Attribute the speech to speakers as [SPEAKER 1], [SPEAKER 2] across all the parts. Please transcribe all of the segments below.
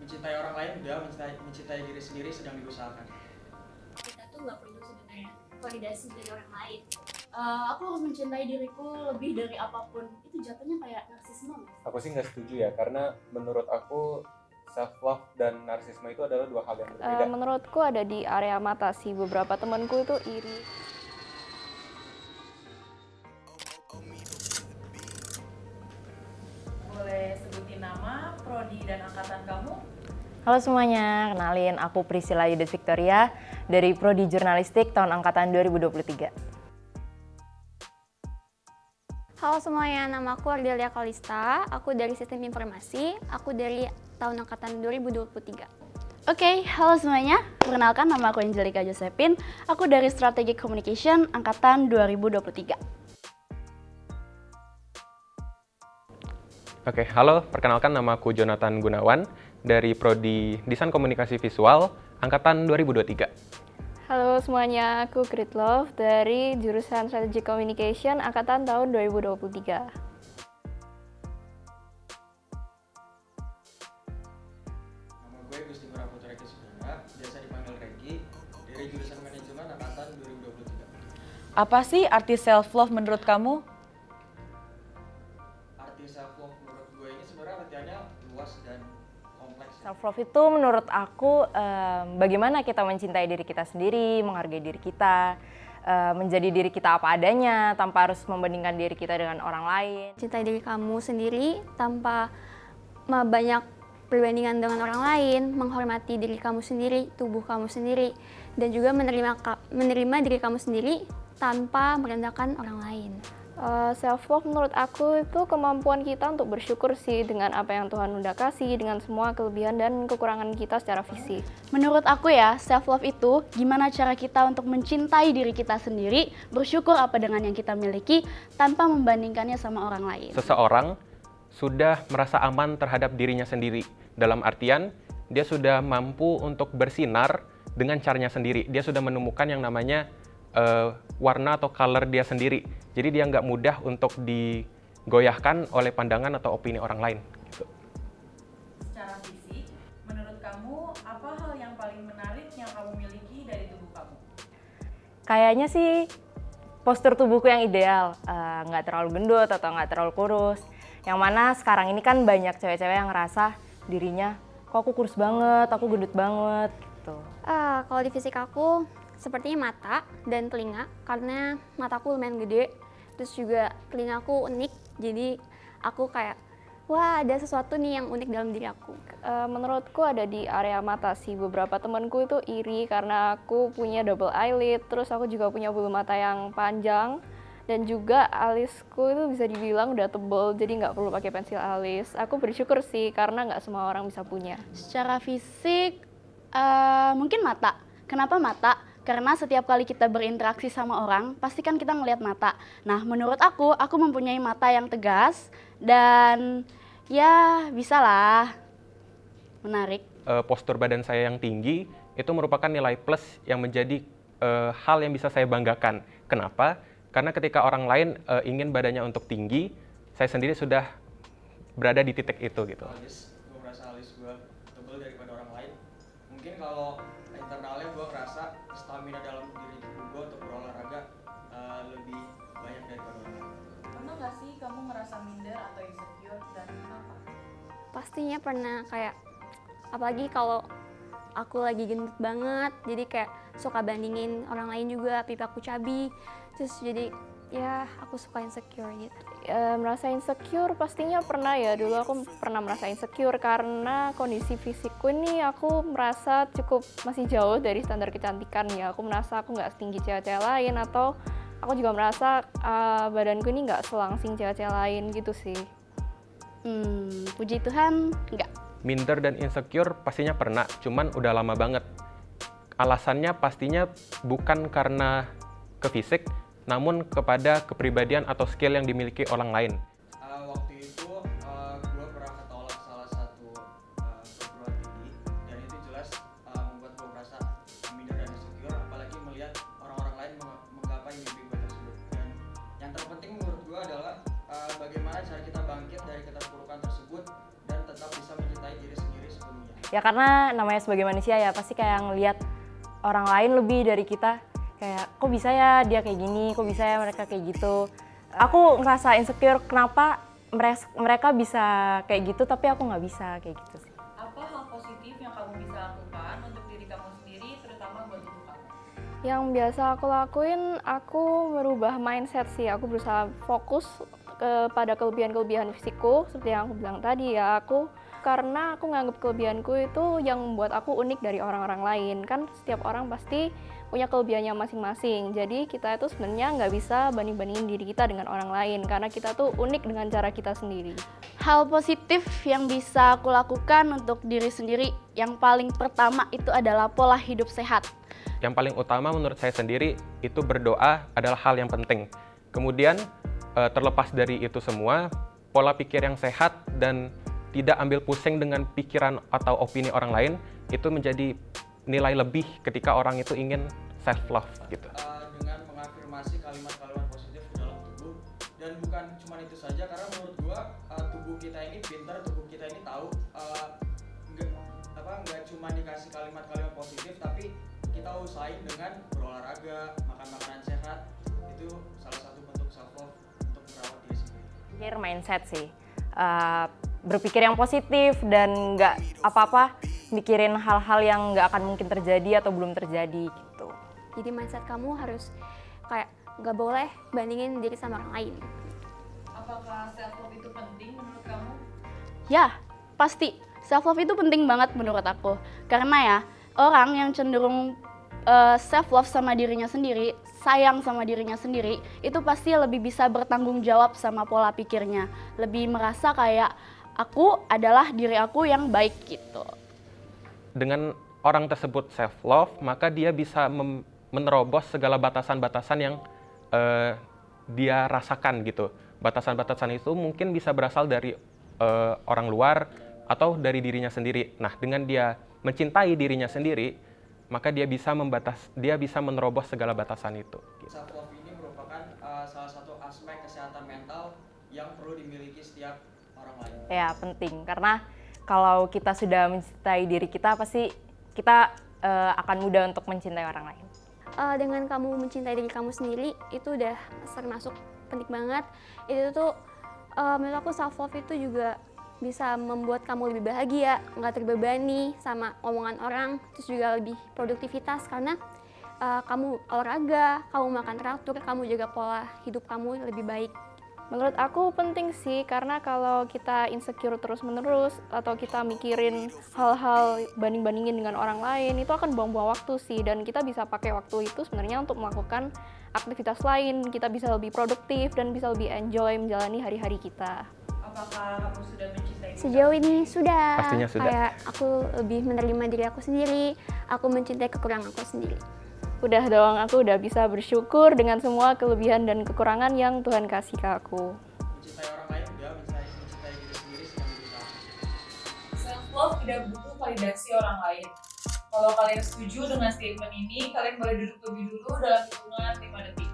[SPEAKER 1] mencintai orang lain udah, mencintai diri sendiri sedang diusahakan.
[SPEAKER 2] Kita tuh nggak perlu sebenarnya validasi dari orang lain.
[SPEAKER 3] Aku harus mencintai diriku lebih dari apapun. Itu jatuhnya kayak narsisme.
[SPEAKER 4] Aku sih nggak setuju ya, karena menurut aku self love dan narsisme itu adalah dua hal yang berbeda.
[SPEAKER 5] Menurutku ada di area mata sih. Beberapa temanku itu iri.
[SPEAKER 6] Boleh sebutin nama, prodi, dan angkatan kamu?
[SPEAKER 7] Halo semuanya, kenalin aku Priscilla Yudes Victoria dari Prodi Jurnalistik tahun angkatan 2023.
[SPEAKER 2] Halo semuanya, nama aku Ardelia Kalista, aku dari Sistem Informasi, aku dari tahun angkatan 2023.
[SPEAKER 3] Oke, halo semuanya. Perkenalkan, nama aku Angelica Josephine. Aku dari Strategic Communication angkatan 2023.
[SPEAKER 4] Oke, halo, perkenalkan nama aku Jonathan Gunawan dari Prodi Desain Komunikasi Visual angkatan 2023.
[SPEAKER 5] Halo semuanya, aku Great Love dari jurusan Strategic Communication angkatan tahun 2023.
[SPEAKER 1] Nama gue Gusti Muraputra Eki Suganda, biasa dipanggil Regi, dari jurusan Manajemen angkatan 2023.
[SPEAKER 6] Apa sih arti self-love menurut kamu?
[SPEAKER 1] Arti self love menurut gue ini sebenarnya artiannya luas dan kompleks.
[SPEAKER 7] Self love itu menurut aku bagaimana kita mencintai diri kita sendiri, menghargai diri kita, menjadi diri kita apa adanya tanpa harus membandingkan diri kita dengan orang lain.
[SPEAKER 2] Cintai diri kamu sendiri tanpa banyak perbandingan dengan orang lain, menghormati diri kamu sendiri, tubuh kamu sendiri, dan juga menerima diri kamu sendiri tanpa merendahkan orang lain.
[SPEAKER 5] Self love menurut aku itu kemampuan kita untuk bersyukur sih dengan apa yang Tuhan udah kasih, dengan semua kelebihan dan kekurangan kita secara fisik.
[SPEAKER 3] Menurut aku ya, self love itu gimana cara kita untuk mencintai diri kita sendiri, bersyukur apa dengan yang kita miliki tanpa membandingkannya sama orang lain.
[SPEAKER 4] Seseorang sudah merasa aman terhadap dirinya sendiri. Dalam artian, dia sudah mampu untuk bersinar dengan caranya sendiri. Dia sudah menemukan yang namanya warna atau color dia sendiri. Jadi dia nggak mudah untuk digoyahkan oleh pandangan atau opini orang lain. Gitu.
[SPEAKER 6] Secara fisik, menurut kamu apa hal yang paling menarik yang kamu miliki dari tubuh kamu?
[SPEAKER 7] Kayaknya sih postur tubuhku yang ideal, nggak terlalu gendut atau nggak terlalu kurus. Yang mana sekarang ini kan banyak cewek-cewek yang ngerasa dirinya, kok aku kurus banget, aku gendut banget, gitu.
[SPEAKER 2] Kalau di fisik aku, sepertinya mata dan telinga, karena mataku lumayan gede, terus juga telingaku unik, jadi aku kayak, wah ada sesuatu nih yang unik dalam diri aku.
[SPEAKER 5] Menurutku ada di area mata sih. Beberapa temanku itu iri karena aku punya double eyelid, terus aku juga punya bulu mata yang panjang, dan juga alisku itu bisa dibilang udah tebel, jadi nggak perlu pakai pensil alis. Aku bersyukur sih karena nggak semua orang bisa punya.
[SPEAKER 3] Secara fisik, mungkin mata. Kenapa mata? Karena setiap kali kita berinteraksi sama orang, pasti kan kita ngelihat mata. Nah, menurut aku mempunyai mata yang tegas dan ya bisalah menarik.
[SPEAKER 4] Postur badan saya yang tinggi itu merupakan nilai plus yang menjadi hal yang bisa saya banggakan. Kenapa? Karena ketika orang lain ingin badannya untuk tinggi, saya sendiri sudah berada di titik itu gitu.
[SPEAKER 1] Alis, gue merasa alis gue tebal daripada orang lain. Mungkin kalau internalnya gue ngerasa stamina dalam diri gue untuk berolahraga lebih banyak daripada orang lain.
[SPEAKER 6] Pernah nggak sih kamu merasa minder atau insecure dan kenapa?
[SPEAKER 2] Pastinya pernah, kayak apalagi kalau aku lagi gendut banget, jadi kayak suka bandingin orang lain juga, pipi aku cabi, terus jadi ya aku suka insecure gitu.
[SPEAKER 5] Merasa insecure pastinya pernah ya. Dulu aku pernah merasa insecure karena kondisi fisikku ini aku merasa cukup masih jauh dari standar kecantikan ya. Aku merasa aku nggak setinggi cewek-cewek lain, atau aku juga merasa badanku ini nggak selangsing cewek-cewek lain gitu sih.
[SPEAKER 3] Puji Tuhan, enggak.
[SPEAKER 4] Minder dan insecure pastinya pernah, cuman udah lama banget. Alasannya pastinya bukan karena ke fisik, namun kepada kepribadian atau skill yang dimiliki orang lain.
[SPEAKER 1] Waktu itu gue pernah ketolak salah satu perguruan tinggi, dan itu jelas membuat gue merasa minder dan insecure, apalagi melihat orang-orang lain menggapai mimpi gue tersebut. Dan yang terpenting menurut gue adalah bagaimana cara kita bangkit dari keterpurukan tersebut dan tetap bisa mencintai diri sendiri sepenuhnya.
[SPEAKER 7] Ya karena namanya sebagai manusia ya pasti kayak ngelihat orang lain lebih dari kita. Kayak kok bisa ya dia kayak gini, kok bisa ya mereka kayak gitu. Aku ngerasa insecure kenapa mereka bisa kayak gitu tapi aku nggak bisa kayak gitu sih.
[SPEAKER 6] Apa hal positif yang kamu bisa lakukan untuk diri kamu sendiri, terutama buat tubuh kamu?
[SPEAKER 5] Yang biasa aku lakuin, aku merubah mindset sih. Aku berusaha fokus kepada kelebihan-kelebihan fisikku, seperti yang aku bilang tadi ya. Karena aku nganggap kelebihanku itu yang membuat aku unik dari orang-orang lain. Kan setiap orang pasti punya kelebihannya masing-masing. Jadi kita itu sebenarnya nggak bisa banding-bandingin diri kita dengan orang lain, karena kita tuh unik dengan cara kita sendiri.
[SPEAKER 3] Hal positif yang bisa aku lakukan untuk diri sendiri, yang paling pertama itu adalah pola hidup sehat.
[SPEAKER 4] Yang paling utama menurut saya sendiri itu berdoa adalah hal yang penting. Kemudian terlepas dari itu semua, pola pikir yang sehat dan tidak ambil pusing dengan pikiran atau opini orang lain itu menjadi nilai lebih ketika orang itu ingin self love gitu.
[SPEAKER 1] Dengan mengafirmasi kalimat-kalimat positif di dalam tubuh, dan bukan cuma itu saja, karena menurut gua tubuh kita ini pintar, tubuh kita ini tahu, nggak cuma dikasih kalimat-kalimat positif, tapi kita usahain dengan berolahraga, makan makanan sehat. Itu salah satu bentuk self love untuk merawat diri sendiri.
[SPEAKER 7] Pikir mindset sih. Berpikir yang positif dan nggak apa-apa mikirin hal-hal yang nggak akan mungkin terjadi atau belum terjadi gitu.
[SPEAKER 2] Jadi mindset kamu harus kayak nggak boleh bandingin diri sama orang lain.
[SPEAKER 6] Apakah self love itu penting menurut kamu?
[SPEAKER 3] Ya, pasti. Self love itu penting banget menurut aku. Karena ya, orang yang cenderung self love sama dirinya sendiri, sayang sama dirinya sendiri, itu pasti lebih bisa bertanggung jawab sama pola pikirnya. Lebih merasa kayak aku adalah diri aku yang baik gitu.
[SPEAKER 4] Dengan orang tersebut self love, maka dia bisa menerobos segala batasan-batasan yang dia rasakan gitu. Batasan-batasan itu mungkin bisa berasal dari orang luar atau dari dirinya sendiri. Nah, dengan dia mencintai dirinya sendiri, maka dia bisa menerobos segala batasan itu.
[SPEAKER 1] Self love ini merupakan salah satu aspek kesehatan mental yang perlu dimiliki setiap orang lain.
[SPEAKER 7] Ya penting karena kalau kita sudah mencintai diri kita pasti kita akan mudah untuk mencintai orang lain.
[SPEAKER 2] Dengan kamu mencintai diri kamu sendiri itu udah termasuk penting banget. Itu tuh menurut aku self love itu juga bisa membuat kamu lebih bahagia, nggak terbebani sama omongan orang, terus juga lebih produktivitas karena kamu olahraga, kamu makan teratur, kamu jaga pola hidup kamu lebih baik.
[SPEAKER 5] Menurut aku penting sih, karena kalau kita insecure terus-menerus atau kita mikirin hal-hal banding-bandingin dengan orang lain, itu akan buang-buang waktu sih, dan kita bisa pakai waktu itu sebenarnya untuk melakukan aktivitas lain. Kita bisa lebih produktif dan bisa lebih enjoy menjalani hari-hari kita.
[SPEAKER 6] Apakah kamu sudah mencintai diri
[SPEAKER 2] Sejauh
[SPEAKER 6] kamu
[SPEAKER 2] ini
[SPEAKER 6] sendiri?
[SPEAKER 2] sudah.
[SPEAKER 4] Pastinya sudah.
[SPEAKER 2] Kayak aku lebih menerima diri aku sendiri, aku mencintai kekurangan aku sendiri.
[SPEAKER 5] Udah dong, aku udah bisa bersyukur dengan semua kelebihan dan kekurangan yang Tuhan kasih ke aku.
[SPEAKER 1] Mencintai orang lain udah, mencintai diri sendiri sedang berusaha.
[SPEAKER 6] Self love tidak butuh validasi orang lain. Kalau kalian setuju dengan statement ini, kalian boleh duduk lebih dulu dalam hitungan 5 detik.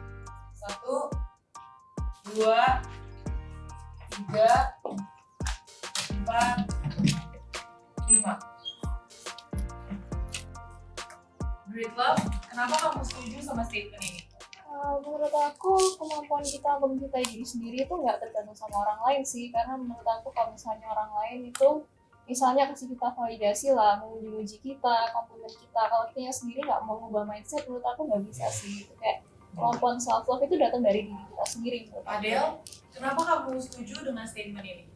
[SPEAKER 6] 1, 2, 3, 4, 5. Great Love, kenapa kamu setuju sama statement ini?
[SPEAKER 8] Menurut aku kemampuan kita untuk mencintai diri sendiri itu nggak tergantung sama orang lain sih, karena menurut aku kalau misalnya orang lain itu misalnya kasih kita validasi lah, memuji-muji kita, komplimen kita, kalau kita sendiri nggak mau ngubah mindset, menurut aku nggak bisa sih. Itu kayak kemampuan self love itu datang dari diri kita sendiri.
[SPEAKER 6] Adele, kenapa kamu setuju dengan statement ini?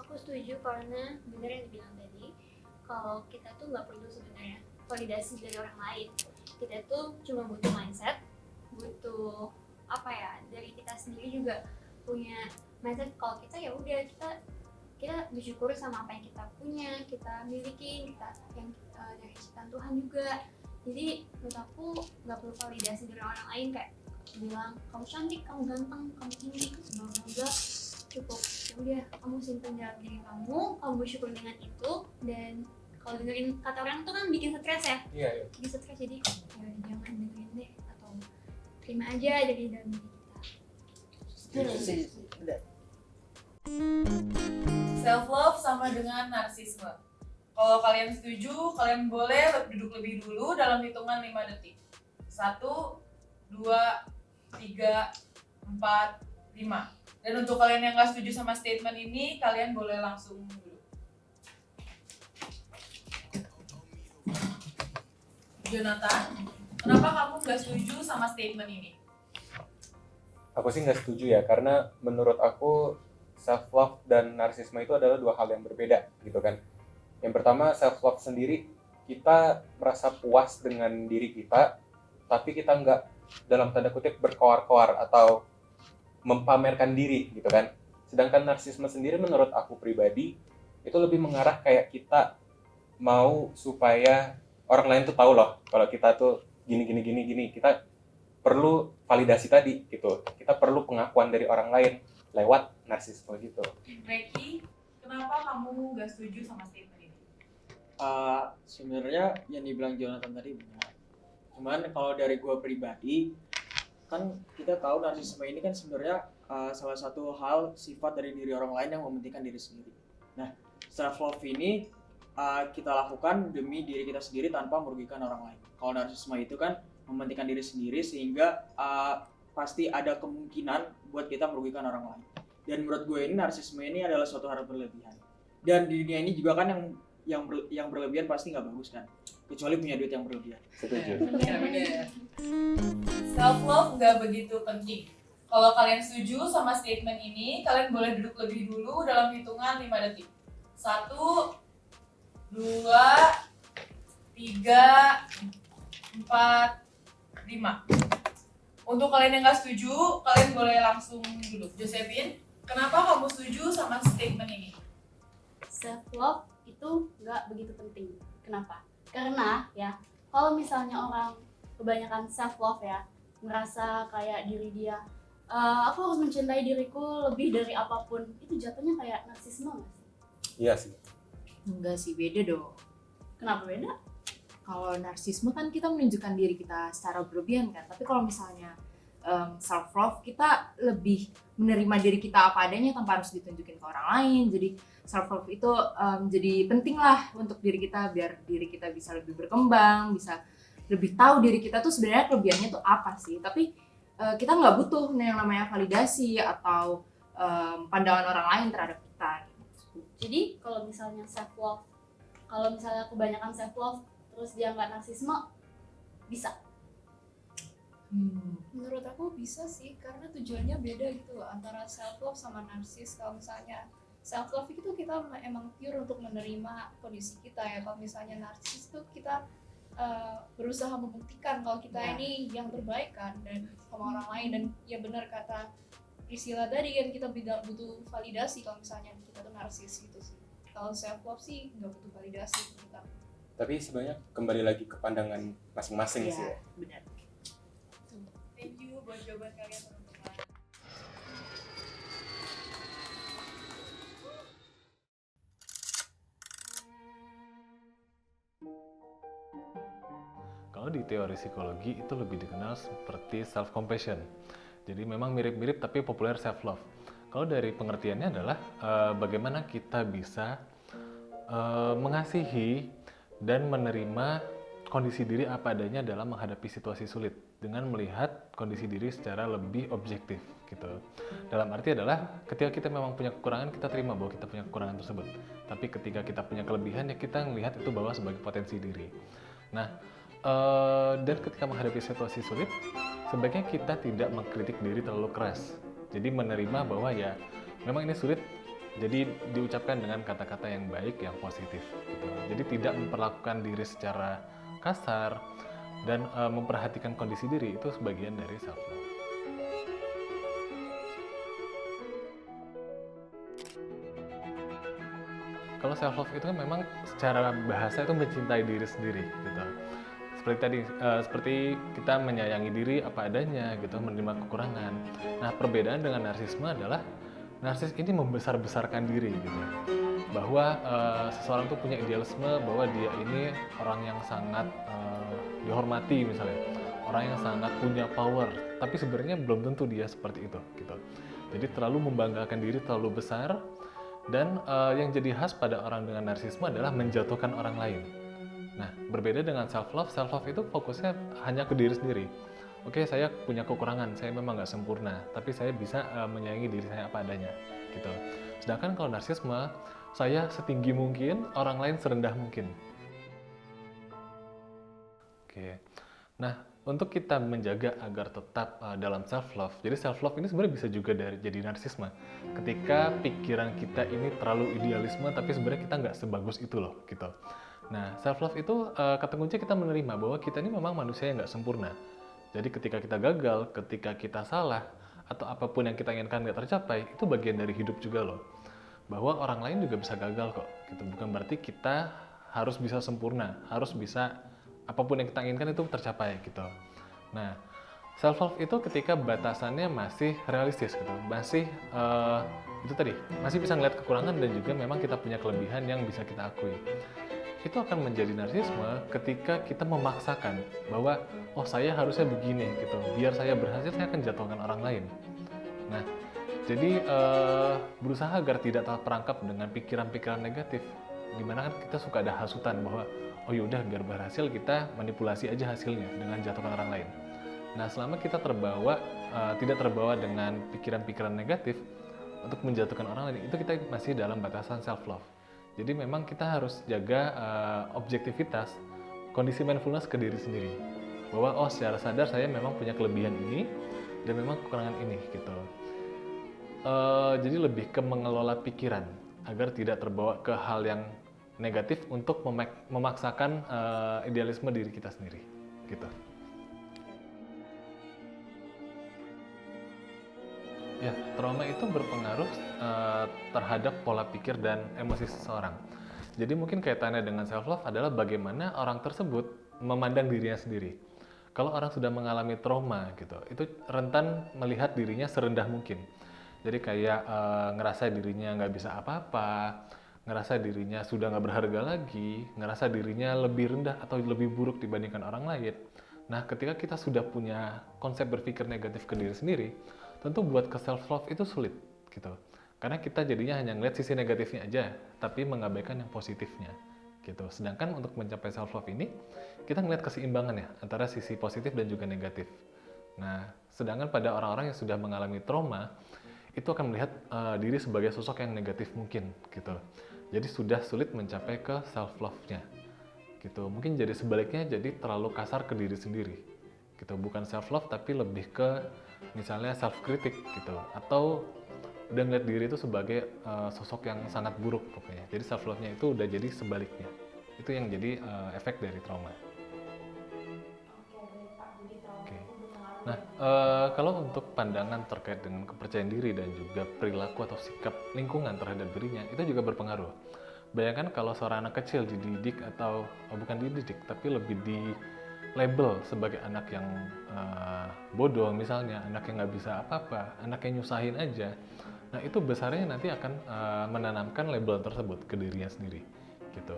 [SPEAKER 2] Aku setuju karena benar yang dibilang tadi, kalau kita tuh nggak perlu sebenarnya validasi dari orang lain. Kita tuh cuma butuh mindset, butuh dari kita sendiri juga punya mindset kalau kita ya udah kita bersyukur sama apa yang kita punya, kita miliki, kita yang dari ciptaan Tuhan juga. Jadi menurut aku nggak perlu validasi dari orang lain kayak bilang kamu cantik, kamu ganteng, kamu tinggi, semoga cukup. Ya udah, kamu simpen dalam diri kamu bersyukur dengan itu, dan kalau dengerin kata orang tuh kan bikin stres ya.
[SPEAKER 4] Iya.
[SPEAKER 2] Bikin stres, jadi ya jangan dengerin deh, atau terima aja dari dalam diri kita.
[SPEAKER 6] Self love sama dengan narsisme. Kalau kalian setuju, kalian boleh duduk lebih dulu dalam hitungan 5 detik. 1, 2, 3, 4, 5. Dan untuk kalian yang nggak setuju sama statement ini, kalian boleh langsung duduk. Jonathan, kenapa kamu nggak setuju sama statement ini?
[SPEAKER 4] Aku sih nggak setuju ya, karena menurut aku self love dan narsisme itu adalah dua hal yang berbeda gitu kan. Yang pertama, self love sendiri, kita merasa puas dengan diri kita, tapi kita nggak dalam tanda kutip berkoar-koar atau mempamerkan diri gitu kan. Sedangkan narsisme sendiri menurut aku pribadi itu lebih mengarah kayak kita mau supaya orang lain tuh tahu loh kalau kita tuh gini. Kita perlu validasi tadi gitu. Kita perlu pengakuan dari orang lain lewat narsisme gitu.
[SPEAKER 6] Reiki, kenapa kamu nggak setuju sama statement ini?
[SPEAKER 1] Sebenarnya yang dibilang Jonathan tadi benar. Cuman kalau dari gue pribadi, kan kita tahu narsisme ini kan sebenarnya salah satu hal sifat dari diri orang lain yang mementingkan diri sendiri. Nah, self love ini kita lakukan demi diri kita sendiri tanpa merugikan orang lain. Kalau narsisme itu kan mementingkan diri sendiri sehingga pasti ada kemungkinan buat kita merugikan orang lain. Dan menurut gue ini narsisme ini adalah suatu hal berlebihan. Dan di dunia ini juga kan yang berlebihan pasti nggak bagus kan, kecuali punya duit yang berlebihan.
[SPEAKER 4] Setuju.
[SPEAKER 6] Self love nggak begitu penting. Kalau kalian setuju sama statement ini, kalian boleh duduk lebih dulu dalam hitungan 5 detik. 1, 2, 3, 4, 5. Untuk kalian yang nggak setuju, kalian boleh langsung duduk. Josephine, kenapa kamu setuju sama statement ini?
[SPEAKER 3] Self love itu nggak begitu penting. Kenapa? Karena ya kalau misalnya orang kebanyakan self love ya, merasa kayak diri dia aku harus mencintai diriku lebih dari apapun, itu jatuhnya kayak narsisme nggak sih?
[SPEAKER 4] Iya sih.
[SPEAKER 9] Enggak sih, beda dong.
[SPEAKER 3] Kenapa beda?
[SPEAKER 9] Kalau narsisme kan kita menunjukkan diri kita secara berlebihan kan, tapi kalau misalnya self love kita lebih menerima diri kita apa adanya tanpa harus ditunjukin ke orang lain. Jadi self love itu jadi penting lah untuk diri kita biar diri kita bisa lebih berkembang, bisa lebih tahu diri kita tuh sebenarnya kelebihannya tuh apa sih. Tapi kita nggak butuh yang namanya validasi atau pandangan orang lain terhadap kita.
[SPEAKER 3] Jadi kalau misalnya self love, kalau misalnya kebanyakan self love terus dia nggak narsisme, bisa?
[SPEAKER 8] Menurut aku bisa sih, karena tujuannya beda gitu loh antara self love sama narsis. Kalau misalnya self love itu kita emang pure untuk menerima kondisi kita ya. Kalau misalnya narsis itu kita berusaha membuktikan kalau kita ini yang terbaik kan dan sama orang lain. Dan ya benar kata Priscilla tadi kan, kita butuh validasi kalau misalnya kita tuh narsis gitu sih. Kalau self love sih nggak butuh validasi kita.
[SPEAKER 4] Tapi sebenarnya kembali lagi ke pandangan masing-masing sih ya.
[SPEAKER 9] Benar.
[SPEAKER 6] Thank you buat jawaban kalian teman-teman.
[SPEAKER 10] Kalau di teori psikologi itu lebih dikenal seperti self compassion. Jadi memang mirip-mirip tapi populer self love. Kalau dari pengertiannya adalah bagaimana kita bisa mengasihi dan menerima kondisi diri apa adanya dalam menghadapi situasi sulit dengan melihat kondisi diri secara lebih objektif gitu. Dalam arti adalah ketika kita memang punya kekurangan, kita terima bahwa kita punya kekurangan tersebut. Tapi ketika kita punya kelebihan, ya kita melihat itu bahwa sebagai potensi diri. Nah, dan ketika menghadapi situasi sulit, sebaiknya kita tidak mengkritik diri terlalu keras. Jadi menerima bahwa ya memang ini sulit, jadi diucapkan dengan kata-kata yang baik, yang positif gitu. Jadi tidak memperlakukan diri secara kasar dan memperhatikan kondisi diri, itu sebagian dari self love. Kalau self love itu kan memang secara bahasa itu mencintai diri sendiri gitu. Seperti tadi, seperti kita menyayangi diri apa adanya gitu, menerima kekurangan. Nah, perbedaan dengan narsisme adalah narsis ini membesar-besarkan diri gitu. Bahwa seseorang tuh punya idealisme bahwa dia ini orang yang sangat dihormati misalnya, orang yang sangat punya power, tapi sebenarnya belum tentu dia seperti itu gitu. Jadi terlalu membanggakan diri terlalu besar Dan yang jadi khas pada orang dengan narsisme adalah menjatuhkan orang lain. Nah, berbeda dengan self-love itu fokusnya hanya ke diri sendiri. Oke, saya punya kekurangan, saya memang nggak sempurna, tapi saya bisa menyayangi diri saya apa adanya, gitu. Sedangkan kalau narsisme, saya setinggi mungkin, orang lain serendah mungkin. Oke, nah untuk kita menjaga agar tetap dalam self-love, jadi self-love ini sebenarnya bisa juga jadi narsisme. Ketika pikiran kita ini terlalu idealisme, tapi sebenarnya kita nggak sebagus itu loh, gitu. Nah, self-love itu kata kunci kita menerima bahwa kita ini memang manusia yang nggak sempurna. Jadi ketika kita gagal, ketika kita salah, atau apapun yang kita inginkan nggak tercapai, itu bagian dari hidup juga loh. Bahwa orang lain juga bisa gagal kok. Gitu. Bukan berarti kita harus bisa sempurna, harus bisa apapun yang kita inginkan itu tercapai gitu. Nah, self-love itu ketika batasannya masih realistis gitu, masih itu tadi, masih bisa ngeliat kekurangan dan juga memang kita punya kelebihan yang bisa kita akui. Itu akan menjadi narsisme ketika kita memaksakan bahwa oh saya harusnya begini gitu, biar saya berhasil saya akan jatuhkan orang lain. Nah, jadi berusaha agar tidak terperangkap dengan pikiran-pikiran negatif, dimana kan kita suka ada hasutan bahwa oh yaudah biar berhasil kita manipulasi aja hasilnya dengan jatuhkan orang lain. Nah, selama kita tidak terbawa dengan pikiran-pikiran negatif untuk menjatuhkan orang lain, itu kita masih dalam batasan self-love. Jadi memang kita harus jaga objektivitas, kondisi mindfulness ke diri sendiri. Bahwa oh secara sadar saya memang punya kelebihan ini dan memang kekurangan ini gitu. Jadi lebih ke mengelola pikiran agar tidak terbawa ke hal yang negatif untuk memaksakan idealisme diri kita sendiri gitu. Ya, trauma itu berpengaruh terhadap pola pikir dan emosi seseorang. Jadi mungkin kaitannya dengan self-love adalah bagaimana orang tersebut memandang dirinya sendiri. Kalau orang sudah mengalami trauma gitu, itu rentan melihat dirinya serendah mungkin. Jadi kayak ngerasa dirinya nggak bisa apa-apa, ngerasa dirinya sudah nggak berharga lagi, ngerasa dirinya lebih rendah atau lebih buruk dibandingkan orang lain. Nah, ketika kita sudah punya konsep berpikir negatif ke diri sendiri, tentu buat ke self-love itu sulit gitu. Karena kita jadinya hanya ngeliat sisi negatifnya aja, tapi mengabaikan yang positifnya gitu. Sedangkan untuk mencapai self-love ini, kita ngeliat keseimbangan ya antara sisi positif dan juga negatif. Nah, sedangkan pada orang-orang yang sudah mengalami trauma, itu akan melihat diri sebagai sosok yang negatif mungkin gitu. Jadi sudah sulit mencapai ke self-love-nya gitu. Mungkin jadi sebaliknya, jadi terlalu kasar ke diri sendiri gitu. Bukan self-love tapi lebih ke misalnya self-kritik gitu, atau udah ngeliat diri itu sebagai sosok yang sangat buruk pokoknya. Jadi self-love-nya itu udah jadi sebaliknya. Itu yang jadi efek dari trauma. Oke. Nah, kalau untuk pandangan terkait dengan kepercayaan diri dan juga perilaku atau sikap lingkungan terhadap dirinya, itu juga berpengaruh. Bayangkan kalau seorang anak kecil dididik atau bukan dididik, tapi lebih di label sebagai anak yang bodoh misalnya, anak yang nggak bisa apa-apa, anak yang nyusahin aja. Nah, itu besarnya nanti akan menanamkan label tersebut ke dirinya sendiri gitu.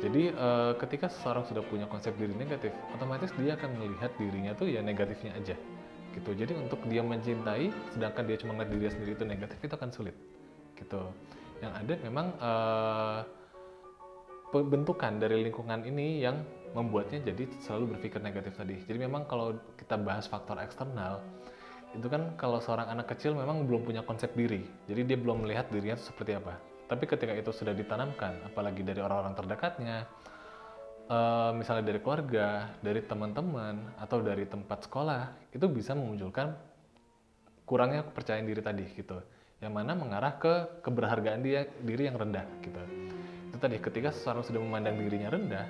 [SPEAKER 10] Jadi ketika seseorang sudah punya konsep diri negatif, otomatis dia akan melihat dirinya tuh ya negatifnya aja gitu. Jadi untuk dia mencintai, sedangkan dia cuma ngeliat dirinya sendiri itu negatif, itu akan sulit gitu. Yang ada memang bentukan dari lingkungan ini yang membuatnya jadi selalu berpikir negatif tadi. Jadi memang kalau kita bahas faktor eksternal, itu kan kalau seorang anak kecil memang belum punya konsep diri. Jadi dia belum melihat dirinya seperti apa. Tapi ketika itu sudah ditanamkan, apalagi dari orang-orang terdekatnya, misalnya dari keluarga, dari teman-teman, atau dari tempat sekolah, itu bisa memunculkan kurangnya kepercayaan diri tadi gitu. Yang mana mengarah ke keberhargaan diri yang rendah gitu. Itu tadi, ketika seseorang sudah memandang dirinya rendah,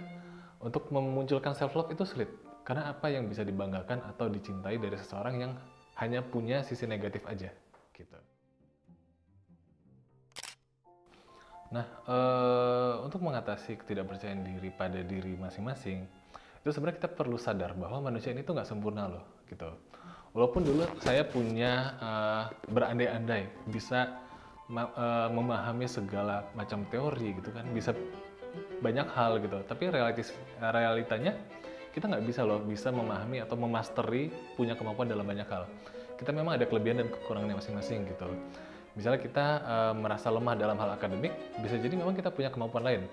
[SPEAKER 10] untuk memunculkan self-love itu sulit. Karena apa yang bisa dibanggakan atau dicintai dari seseorang yang hanya punya sisi negatif aja gitu. Nah, untuk mengatasi ketidakpercayaan diri pada diri masing-masing, itu sebenarnya kita perlu sadar bahwa manusia ini tuh nggak sempurna loh gitu. Walaupun dulu saya punya berandai-andai bisa memahami segala macam teori gitu kan, bisa banyak hal gitu, tapi realitanya kita nggak bisa loh bisa memahami atau memasteri, punya kemampuan dalam banyak hal. Kita memang ada kelebihan dan kekurangannya masing-masing gitu. Misalnya kita merasa lemah dalam hal akademik, bisa jadi memang kita punya kemampuan lain.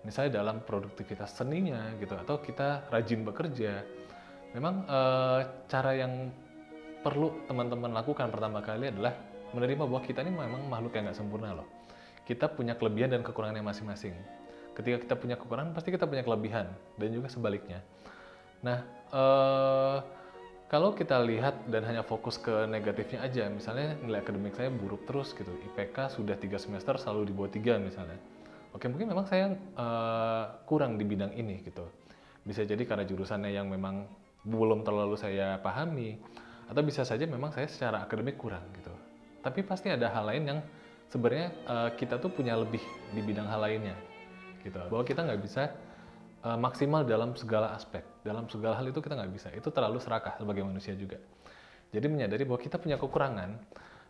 [SPEAKER 10] Misalnya dalam produktivitas seninya gitu, atau kita rajin bekerja. Memang cara yang perlu teman-teman lakukan pertama kali adalah menerima bahwa kita ini memang makhluk yang nggak sempurna loh. Kita punya kelebihan dan kekurangannya masing-masing. Ketika kita punya kekurangan, pasti kita punya kelebihan, dan juga sebaliknya. Nah, kalau kita lihat dan hanya fokus ke negatifnya aja, misalnya nilai akademik saya buruk terus gitu, IPK sudah 3 semester selalu di bawah 3 misalnya. Oke, mungkin memang saya kurang di bidang ini gitu. Bisa jadi karena jurusannya yang memang belum terlalu saya pahami, atau bisa saja memang saya secara akademik kurang gitu. Tapi pasti ada hal lain yang sebenarnya kita tuh punya lebih di bidang hal lainnya gitu. Bahwa kita nggak bisa maksimal dalam segala aspek, dalam segala hal itu kita nggak bisa. Itu terlalu serakah sebagai manusia juga. Jadi menyadari bahwa kita punya kekurangan,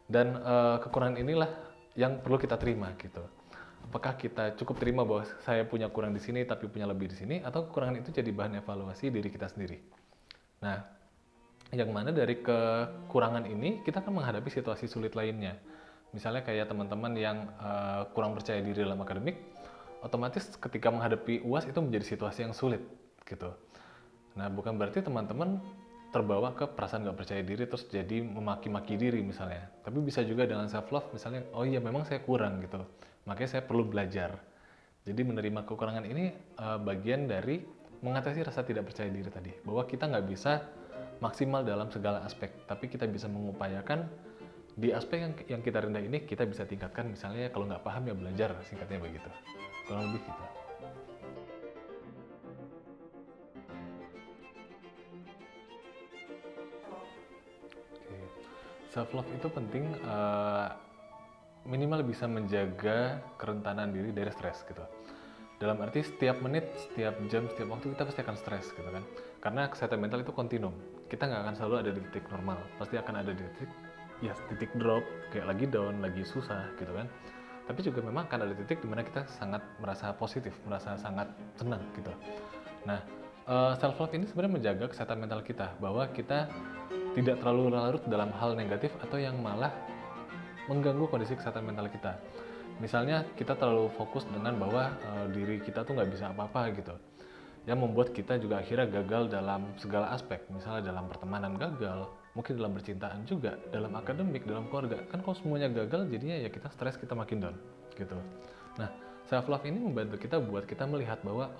[SPEAKER 10] dan kekurangan inilah yang perlu kita terima gitu. Apakah kita cukup terima bahwa saya punya kurang di sini tapi punya lebih di sini, atau kekurangan itu jadi bahan evaluasi diri kita sendiri. Nah, yang mana dari kekurangan ini kita akan menghadapi situasi sulit lainnya. Misalnya kayak teman-teman yang kurang percaya diri dalam akademik, otomatis ketika menghadapi UAS itu menjadi situasi yang sulit gitu. Nah, bukan berarti teman-teman terbawa ke perasaan gak percaya diri terus jadi memaki-maki diri misalnya. Tapi bisa juga dengan self love, misalnya oh iya memang saya kurang gitu, makanya saya perlu belajar. Jadi menerima kekurangan ini bagian dari mengatasi rasa tidak percaya diri tadi, bahwa kita nggak bisa maksimal dalam segala aspek, tapi kita bisa mengupayakan di aspek yang kita rendah ini kita bisa tingkatkan. Misalnya kalau nggak paham ya belajar, singkatnya begitu, kurang lebih gitu. Self love itu penting, minimal bisa menjaga kerentanan diri dari stres gitu. Dalam arti setiap menit, setiap jam, setiap waktu kita pasti akan stres gitu kan. Karena kesehatan mental itu kontinum. Kita nggak akan selalu ada di titik normal. Pasti akan ada di titik drop, kayak lagi down, lagi susah gitu kan. Tapi juga memang akan ada titik dimana kita sangat merasa positif, merasa sangat senang gitu. Nah, self love ini sebenarnya menjaga kesehatan mental kita, bahwa kita tidak terlalu larut dalam hal negatif atau yang malah mengganggu kondisi kesehatan mental kita. Misalnya kita terlalu fokus dengan bahwa diri kita tuh nggak bisa apa-apa gitu, yang membuat kita juga akhirnya gagal dalam segala aspek. Misalnya dalam pertemanan gagal, mungkin dalam percintaan juga, dalam akademik, dalam keluarga. Kan kalau semuanya gagal, jadinya ya kita stres, kita makin down gitu. Nah, self love ini membantu kita buat kita melihat bahwa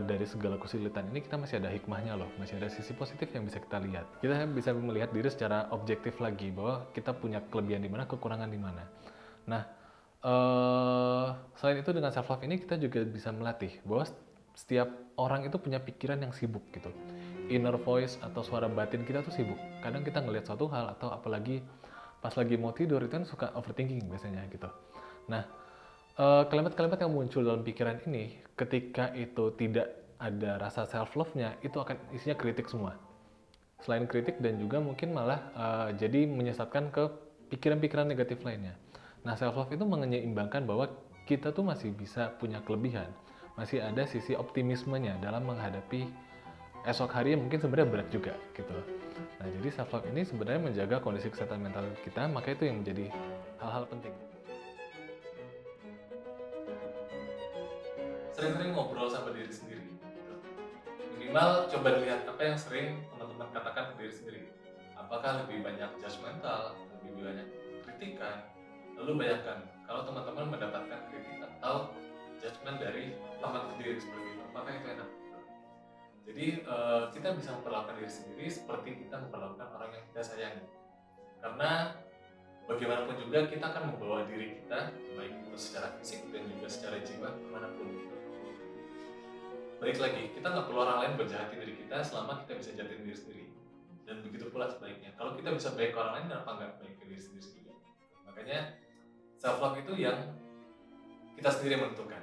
[SPEAKER 10] dari segala kesulitan ini kita masih ada hikmahnya loh, masih ada sisi positif yang bisa kita lihat. Kita bisa melihat diri secara objektif lagi, bahwa kita punya kelebihan di mana, kekurangan di mana. Nah, selain itu dengan self love ini kita juga bisa melatih bahwa setiap orang itu punya pikiran yang sibuk gitu. Inner voice atau suara batin kita tuh sibuk. Kadang kita ngelihat suatu hal, atau apalagi pas lagi mau tidur itu kan suka overthinking biasanya gitu. Nah, kalimat-kalimat yang muncul dalam pikiran ini ketika itu tidak ada rasa self love-nya, itu akan isinya kritik semua. Selain kritik, dan juga mungkin malah jadi menyesatkan ke pikiran-pikiran negatif lainnya. Nah, self love itu menyeimbangkan bahwa kita tuh masih bisa punya kelebihan, masih ada sisi optimismenya dalam menghadapi esok hari yang mungkin sebenarnya berat juga gitu. Nah, jadi self love ini sebenarnya menjaga kondisi kesehatan mental kita, maka itu yang menjadi hal-hal penting. Sering-sering ngobrol sama diri sendiri. Minimal coba lihat apa yang sering teman-teman katakan ke diri sendiri. Apakah lebih banyak judgmental, lebih banyak kritikan? Lalu bayangkan kalau teman-teman mendapatkan kritik atau judgement dari teman sendiri seperti itu, apakah itu enak? Jadi kita bisa memperlakukan diri sendiri seperti kita memperlakukan orang yang kita sayangi. Karena bagaimanapun juga kita akan membawa diri kita, baik itu secara fisik dan juga secara jiwa, kemanapun. Baik lagi, kita nggak perlu orang lain berjahati diri kita selama kita bisa jahatin diri sendiri. Dan begitu pula sebaliknya. Kalau kita bisa baik ke orang lain, kenapa nggak baik ke diri sendiri juga? Makanya self love itu yang kita sendiri menentukan.